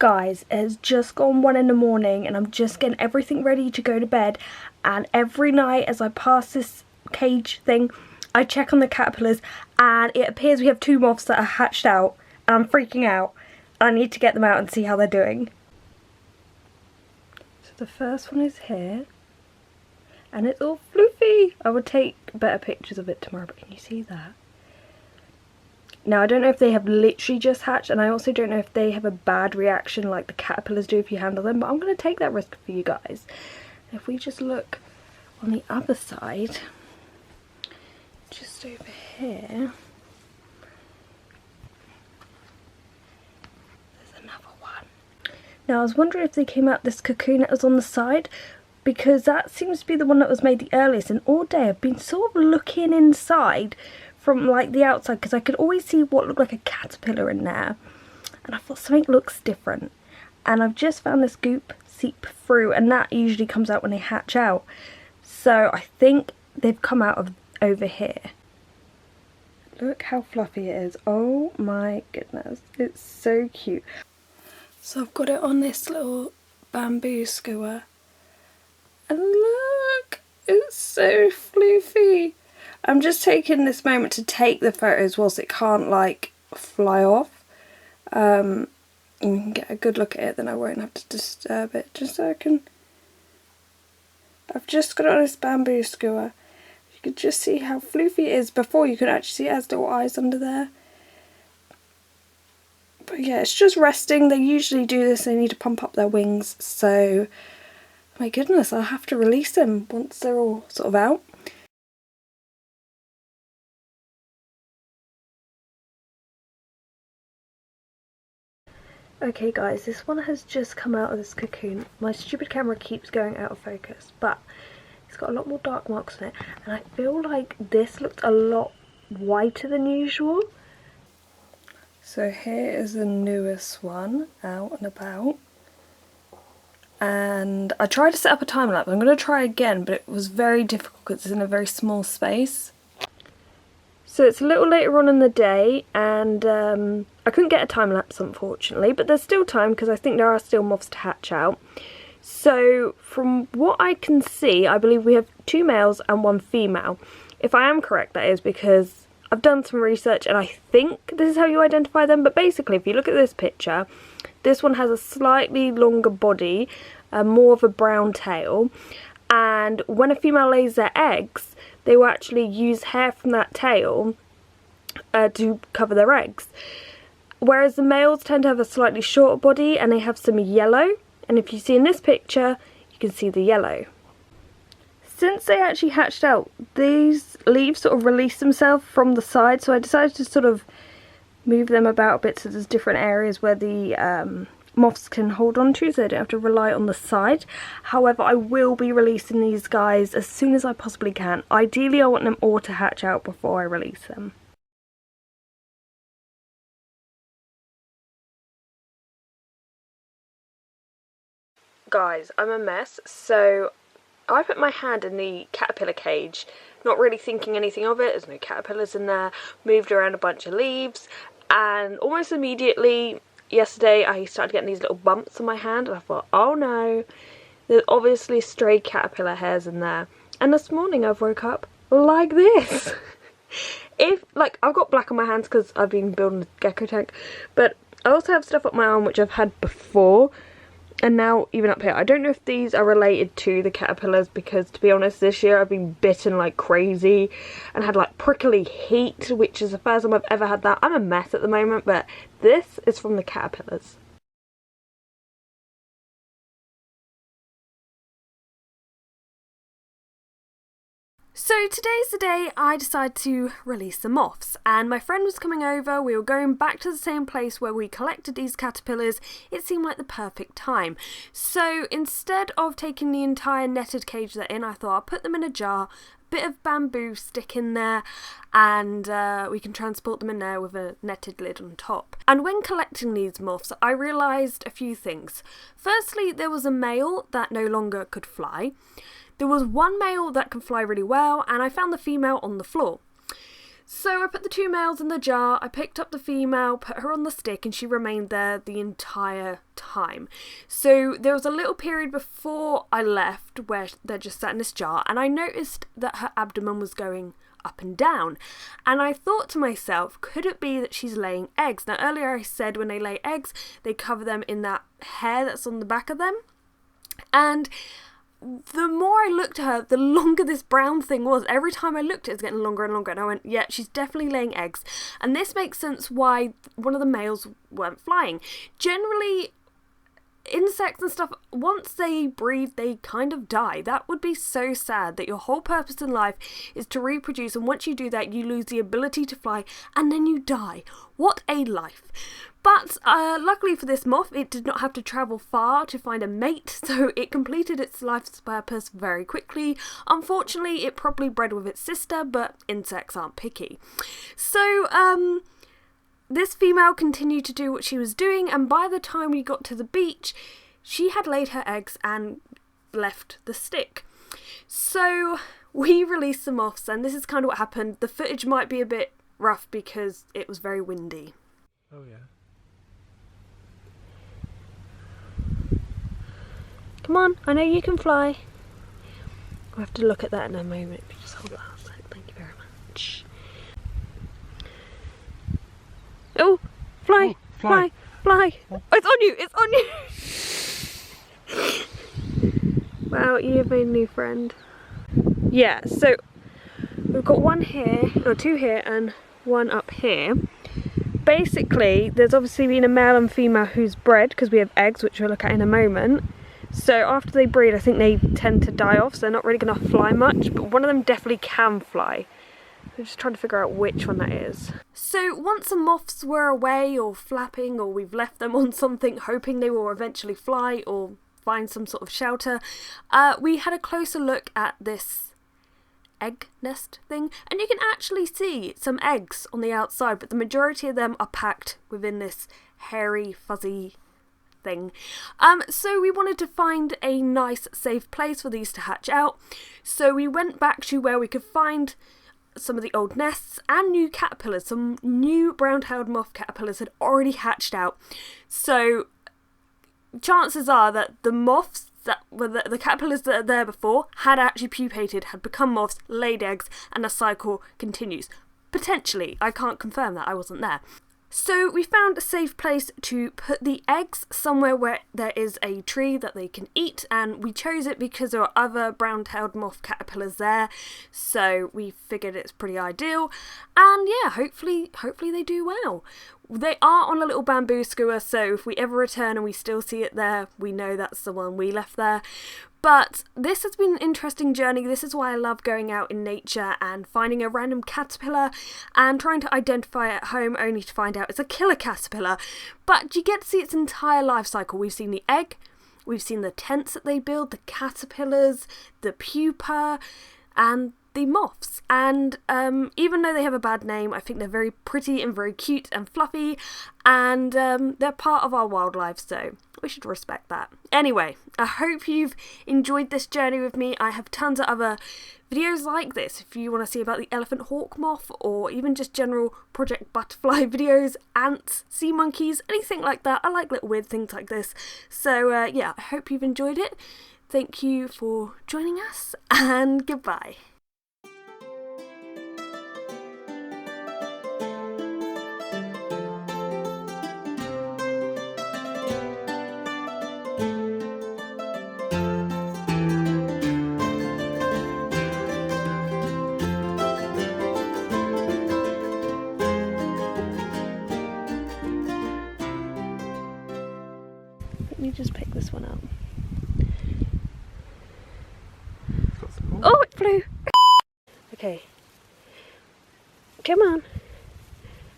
Guys, it has just gone 1 in the morning and I'm just getting everything ready to go to bed, and every night as I pass this cage thing I check on the caterpillars and it appears we have 2 moths that are hatched out and I'm freaking out. I need to get them out and see how they're doing. So the first one is here and it's all floofy. I will take better pictures of it tomorrow, but can you see that? Now, I don't know if they have literally just hatched, and I also don't know if they have a bad reaction like the caterpillars do if you handle them, but I'm going to take that risk for you guys. If we just look on the other side, just over here, there's another one. Now, I was wondering if they came out this cocoon that was on the side, because that seems to be the one that was made the earliest, and all day I've been sort of looking inside from like the outside because I could always see what looked like a caterpillar in there, and I thought something looks different, and I've just found this goop seep through, and that usually comes out when they hatch out, so I think they've come out of over here. Look how fluffy it is. Oh my goodness, it's so cute. So I've got it on this little bamboo skewer, and look, it's so floofy. I'm just taking this moment to take the photos whilst it can't like fly off. And you can get a good look at it, then I won't have to disturb it. Just so I can... I've just got it on this bamboo skewer. You can just see how floofy it is. Before you could actually see it has little eyes under there. But yeah, it's just resting. They usually do this, they need to pump up their wings. So, my goodness, I'll have to release them once they're all sort of out. Okay guys, this one has just come out of this cocoon. My stupid camera keeps going out of focus, but it's got a lot more dark marks on it, and I feel like this looked a lot whiter than usual. So here is the newest one out and about, and I tried to set up a time lapse. I'm going to try again, but it was very difficult because it's in a very small space. So it's a little later on in the day, and I couldn't get a time lapse unfortunately, but there's still time because I think there are still moths to hatch out. So from what I can see, I believe we have 2 males and 1 female. If I am correct, that is, because I've done some research and I think this is how you identify them, but basically if you look at this picture, this one has a slightly longer body, more of a brown tail, and when a female lays their eggs, they will actually use hair from that tail to cover their eggs. Whereas the males tend to have a slightly shorter body and they have some yellow. And if you see in this picture, you can see the yellow. Since they actually hatched out, these leaves sort of release themselves from the side. So I decided to sort of move them about a bit so there's different areas where the moths can hold on to, so they don't have to rely on the side. However, I will be releasing these guys as soon as I possibly can. Ideally, I want them all to hatch out before I release them. Guys, I'm a mess. So I put my hand in the caterpillar cage, not really thinking anything of it. There's no caterpillars in there. Moved around a bunch of leaves, and almost immediately yesterday I started getting these little bumps on my hand, and I thought, oh no, there's obviously stray caterpillar hairs in there. And this morning I woke up like this. I've got black on my hands because I've been building a gecko tank, but I also have stuff up my arm which I've had before, and now even up here. I don't know if these are related to the caterpillars, because to be honest, this year I've been bitten like crazy and had like prickly heat, which is the first time I've ever had that. I'm a mess at the moment, but this is from the caterpillars. So today's the day I decided to release the moths, and my friend was coming over. We were going back to the same place where we collected these caterpillars. It seemed like the perfect time. So instead of taking the entire netted cage they're in, I thought I'll put them in a jar, a bit of bamboo stick in there, and we can transport them in there with a netted lid on top. And when collecting these moths, I realised a few things. Firstly, there was a male that no longer could fly. There was 1 male that can fly really well, and I found the female on the floor. So I put the 2 males in the jar, I picked up the female, put her on the stick, and she remained there the entire time. So there was a little period before I left where they're just sat in this jar, and I noticed that her abdomen was going up and down, and I thought to myself, could it be that she's laying eggs? Now earlier I said when they lay eggs they cover them in that hair that's on the back of them, and the more I looked at her, the longer this brown thing was. Every time I looked at it, it was getting longer and longer, and I went, yeah, she's definitely laying eggs. And this makes sense why one of the males weren't flying. Generally, insects and stuff, once they breed, they kind of die. That would be so sad, that your whole purpose in life is to reproduce, and once you do that, you lose the ability to fly, and then you die. What a life. But luckily for this moth, it did not have to travel far to find a mate, so it completed its life's purpose very quickly. Unfortunately, it probably bred with its sister, but insects aren't picky. So, this female continued to do what she was doing, and by the time we got to the beach, she had laid her eggs and left the stick. So, we released the moths, and this is kind of what happened. The footage might be a bit rough because it was very windy. Oh yeah. Come on, I know you can fly. We'll have to look at that in a moment. Just hold on a sec. Thank you very much. Oh, fly, oh, fly, fly. Oh, it's on you, it's on you. Wow, you have made a new friend. Yeah, so we've got one here, or 2 here and 1 up here. Basically, there's obviously been a male and female who's bred, because we have eggs, which we'll look at in a moment. So after they breed, I think they tend to die off, so they're not really going to fly much, but one of them definitely can fly. I'm just trying to figure out which one that is. So once the moths were away or flapping, or we've left them on something hoping they will eventually fly or find some sort of shelter, we had a closer look at this egg nest thing, and you can actually see some eggs on the outside, but the majority of them are packed within this hairy, fuzzy thing. So we wanted to find a nice safe place for these to hatch out, so we went back to where we could find some of the old nests and new caterpillars. Some new brown-tailed moth caterpillars had already hatched out, so chances are that the moths that were the caterpillars that are there before had actually pupated, had become moths, laid eggs, and the cycle continues. Potentially, I can't confirm that, I wasn't there. So we found a safe place to put the eggs, somewhere where there is a tree that they can eat, and we chose it because there are other brown-tailed moth caterpillars there, so we figured it's pretty ideal. And yeah, hopefully they do well. They are on a little bamboo skewer, so if we ever return and we still see it there, we know that's the one we left there. But this has been an interesting journey. This is why I love going out in nature and finding a random caterpillar and trying to identify it at home, only to find out it's a killer caterpillar. But you get to see its entire life cycle. We've seen the egg, we've seen the tents that they build, the caterpillars, the pupa, and the moths. And even though they have a bad name, I think they're very pretty and very cute and fluffy, and they're part of our wildlife, so we should respect that. Anyway, I hope you've enjoyed this journey with me. I have tons of other videos like this if you want to see about the elephant hawk moth, or even just general Project Butterfly videos, ants, sea monkeys, anything like that. I like little weird things like this. So yeah, I hope you've enjoyed it. Thank you for joining us, and goodbye. Let me just pick this one up. Oh, it flew! Okay. Come on.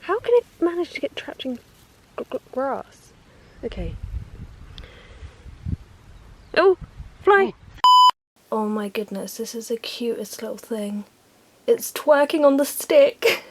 How can it manage to get trapped in grass? Okay. Oh, fly! Oh my goodness, this is the cutest little thing. It's twerking on the stick.